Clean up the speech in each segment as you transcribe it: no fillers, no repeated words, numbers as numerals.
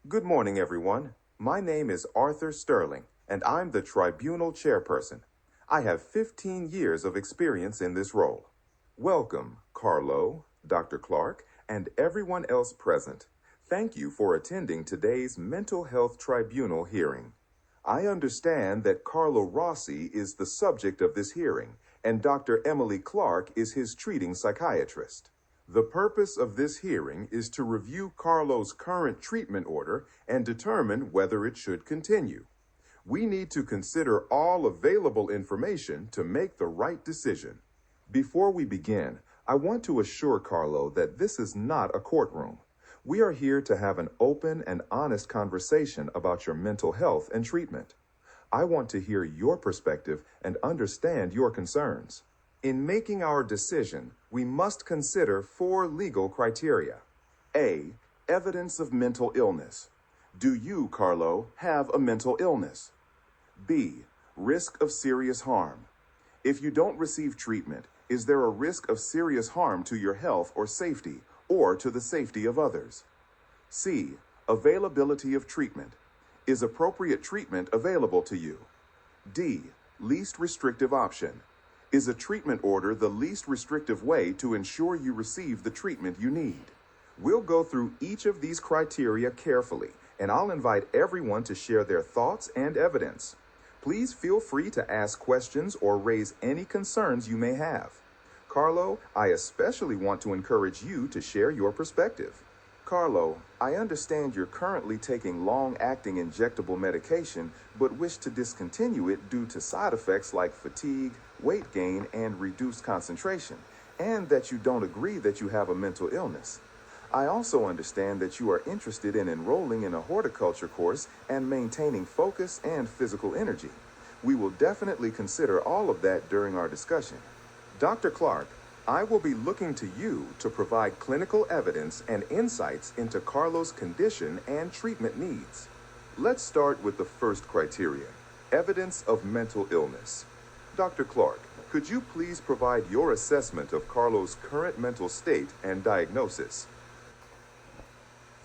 Good morning, everyone. My name is Arthur Sterling, and I'm the Tribunal Chairperson. I have 15 years of experience in this role. Welcome, Carlo, Dr. Clark, and everyone else present. Thank you for attending today's Mental Health Tribunal hearing. I understand that Carlo Rossi is the subject of this hearing, and Dr. Emily Clark is his treating psychiatrist. The purpose of this hearing is to review Carlo's current treatment order and determine whether it should continue. We need to consider all available information to make the right decision. Before we begin, I want to assure Carlo that this is not a courtroom. We are here to have an open and honest conversation about your mental health and treatment. I want to hear your perspective and understand your concerns. In making our decision, we must consider 4 legal criteria. A. Evidence of mental illness. Do you, Carlo, have a mental illness? B. Risk of serious harm. If you don't receive treatment, is there a risk of serious harm to your health or safety, or to the safety of others? C. Availability of treatment. Is appropriate treatment available to you? D. Least restrictive option. Is a treatment order the least restrictive way to ensure you receive the treatment you need? We'll go through each of these criteria carefully, and I'll invite everyone to share their thoughts and evidence. Please feel free to ask questions or raise any concerns you may have. Carlo, I especially want to encourage you to share your perspective. Carlo, I understand you're currently taking long-acting injectable medication, but wish to discontinue it due to side effects like fatigue, weight gain, and reduced concentration, and that you don't agree that you have a mental illness. I also understand that you are interested in enrolling in a horticulture course and maintaining focus and physical energy. We will definitely consider all of that during our discussion. Dr. Clark, I will be looking to you to provide clinical evidence and insights into Carlo's condition and treatment needs. Let's start with the first criteria, evidence of mental illness. Dr. Clark, could you please provide your assessment of Carlo's current mental state and diagnosis?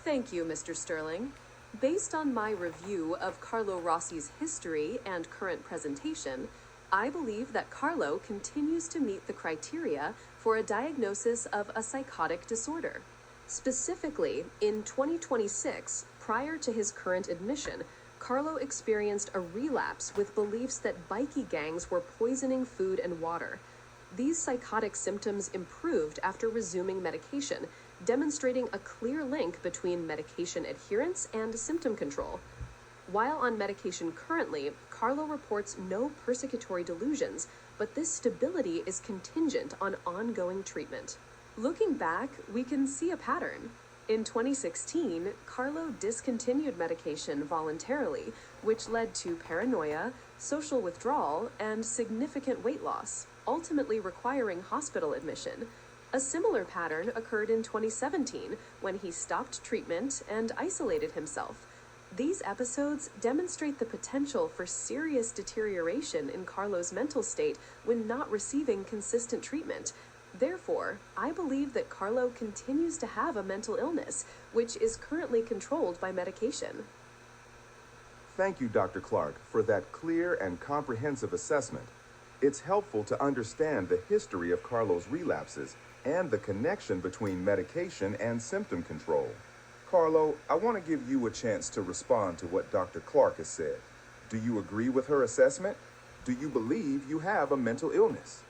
Thank you, Mr. Sterling. Based on my review of Carlo Rossi's history and current presentation, I believe that Carlo continues to meet the criteria for a diagnosis of a psychotic disorder. Specifically, in 2026, prior to his current admission, Carlo experienced a relapse with beliefs that bikie gangs were poisoning food and water. These psychotic symptoms improved after resuming medication, demonstrating a clear link between medication adherence and symptom control. While on medication currently, Carlo reports no persecutory delusions, but this stability is contingent on ongoing treatment. Looking back, we can see a pattern. In 2016, Carlo discontinued medication voluntarily, which led to paranoia, social withdrawal, and significant weight loss, ultimately requiring hospital admission. A similar pattern occurred in 2017 when he stopped treatment and isolated himself. These episodes demonstrate the potential for serious deterioration in Carlo's mental state when not receiving consistent treatment. Therefore, I believe that Carlo continues to have a mental illness, which is currently controlled by medication. Thank you, Dr. Clark, for that clear and comprehensive assessment. It's helpful to understand the history of Carlo's relapses and the connection between medication and symptom control. Carlo, I want to give you a chance to respond to what Dr. Clark has said. Do you agree with her assessment? Do you believe you have a mental illness?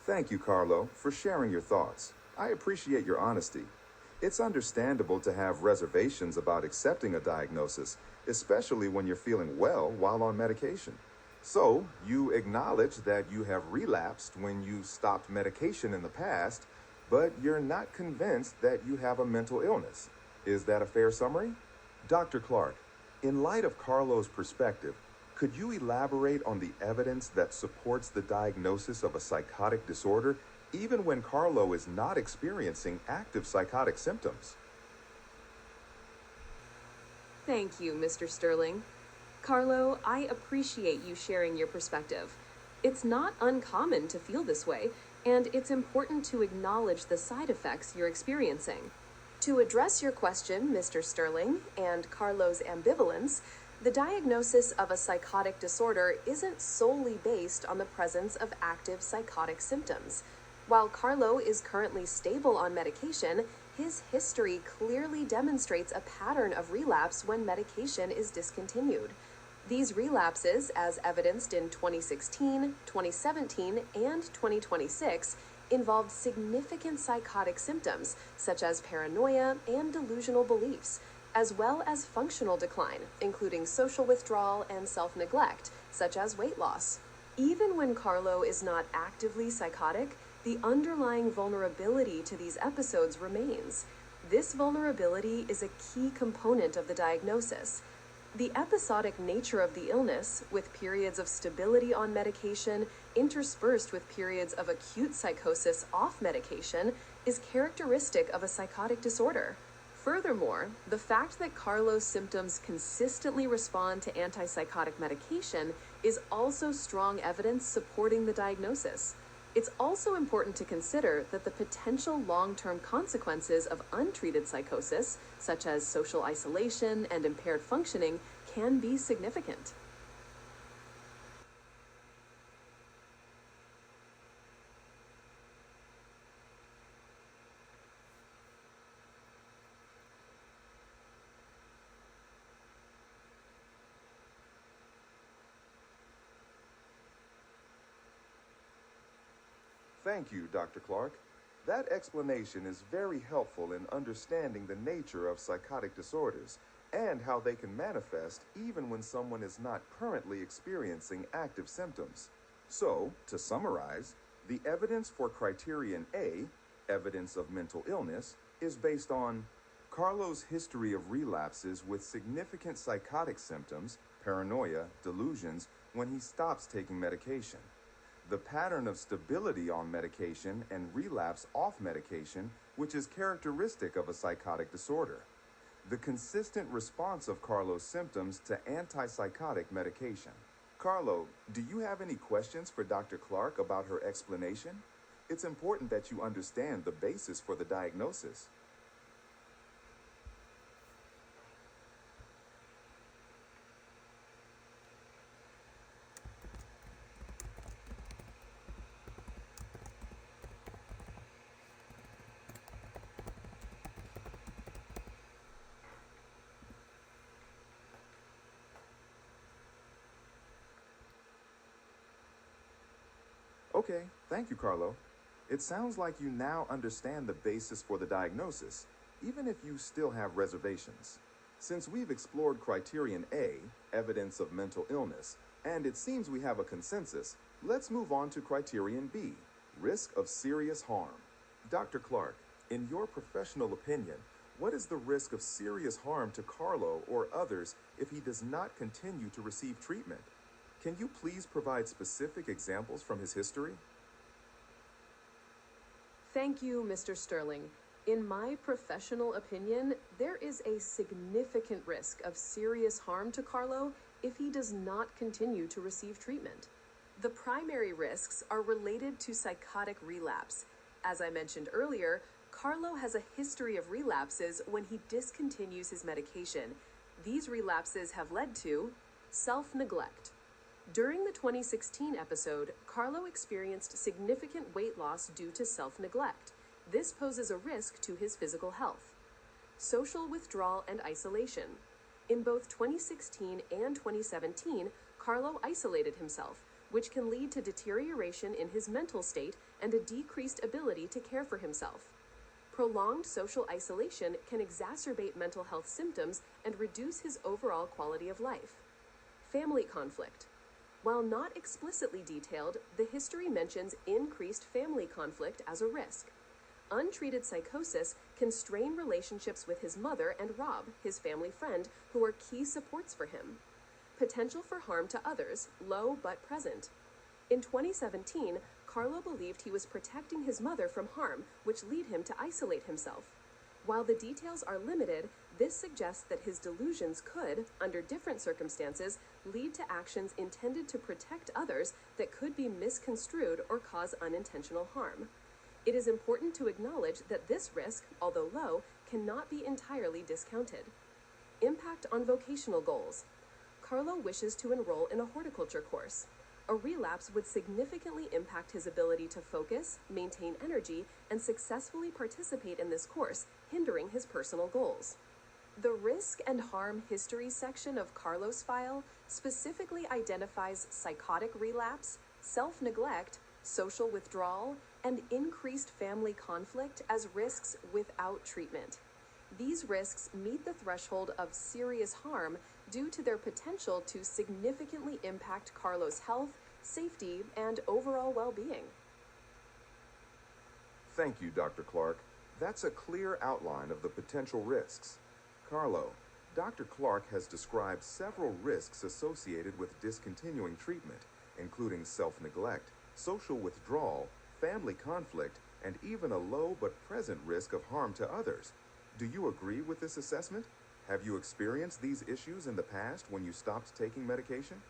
Thank you, Carlo, for sharing your thoughts. I appreciate your honesty. It's understandable to have reservations about accepting a diagnosis, especially when you're feeling well while on medication. So, you acknowledge that you have relapsed when you stopped medication in the past, but you're not convinced that you have a mental illness. Is that a fair summary? Dr. Clark, in light of Carlo's perspective, could you elaborate on the evidence that supports the diagnosis of a psychotic disorder even when Carlo is not experiencing active psychotic symptoms? Thank you, Mr. Sterling. Carlo, I appreciate you sharing your perspective. It's not uncommon to feel this way, and it's important to acknowledge the side effects you're experiencing. To address your question, Mr. Sterling, and Carlo's ambivalence, the diagnosis of a psychotic disorder isn't solely based on the presence of active psychotic symptoms. While Carlo is currently stable on medication, his history clearly demonstrates a pattern of relapse when medication is discontinued. These relapses, as evidenced in 2016, 2017, and 2026, involved significant psychotic symptoms such as paranoia and delusional beliefs, as well as functional decline, including social withdrawal and self-neglect, such as weight loss. Even when Carlo is not actively psychotic, the underlying vulnerability to these episodes remains. This vulnerability is a key component of the diagnosis. The episodic nature of the illness, with periods of stability on medication interspersed with periods of acute psychosis off medication, is characteristic of a psychotic disorder. Furthermore, the fact that Carlo's symptoms consistently respond to antipsychotic medication is also strong evidence supporting the diagnosis. It's also important to consider that the potential long-term consequences of untreated psychosis, such as social isolation and impaired functioning, can be significant. Thank you, Dr. Clark. That explanation is very helpful in understanding the nature of psychotic disorders and how they can manifest even when someone is not currently experiencing active symptoms. So, to summarize, the evidence for criterion A, evidence of mental illness, is based on Carlo's history of relapses with significant psychotic symptoms, paranoia, delusions, when he stops taking medication. The pattern of stability on medication and relapse off medication, which is characteristic of a psychotic disorder. The consistent response of Carlo's symptoms to antipsychotic medication. Carlo, do you have any questions for Dr. Clark about her explanation? It's important that you understand the basis for the diagnosis. Okay, thank you, Carlo. It sounds like you now understand the basis for the diagnosis, even if you still have reservations. Since we've explored criterion A, evidence of mental illness, and it seems we have a consensus, let's move on to criterion B, risk of serious harm. Dr. Clark, in your professional opinion, what is the risk of serious harm to Carlo or others if he does not continue to receive treatment? Can you please provide specific examples from his history? Thank you, Mr. Sterling. In my professional opinion, there is a significant risk of serious harm to Carlo if he does not continue to receive treatment. The primary risks are related to psychotic relapse. As I mentioned earlier, Carlo has a history of relapses when he discontinues his medication. These relapses have led to self-neglect. During the 2016 episode, Carlo experienced significant weight loss due to self-neglect. This poses a risk to his physical health. Social withdrawal and isolation. In both 2016 and 2017, Carlo isolated himself, which can lead to deterioration in his mental state and a decreased ability to care for himself. Prolonged social isolation can exacerbate mental health symptoms and reduce his overall quality of life. Family conflict. While not explicitly detailed, the history mentions increased family conflict as a risk. Untreated psychosis can strain relationships with his mother and Rob, his family friend, who are key supports for him. Potential for harm to others, low but present. In 2017, Carlo believed he was protecting his mother from harm, which led him to isolate himself. While the details are limited, this suggests that his delusions could, under different circumstances, lead to actions intended to protect others that could be misconstrued or cause unintentional harm. It is important to acknowledge that this risk, although low, cannot be entirely discounted. Impact on vocational goals. Carlo wishes to enroll in a horticulture course. A relapse would significantly impact his ability to focus, maintain energy, and successfully participate in this course, hindering his personal goals. The risk and harm history section of Carlo's file specifically identifies psychotic relapse, self-neglect, social withdrawal, and increased family conflict as risks without treatment. These risks meet the threshold of serious harm due to their potential to significantly impact Carlo's health, safety, and overall well-being. Thank you, Dr. Clark. That's a clear outline of the potential risks. Carlo, Dr. Clark has described several risks associated with discontinuing treatment, including self-neglect, social withdrawal, family conflict, and even a low but present risk of harm to others. Do you agree with this assessment? Have you experienced these issues in the past when you stopped taking medication?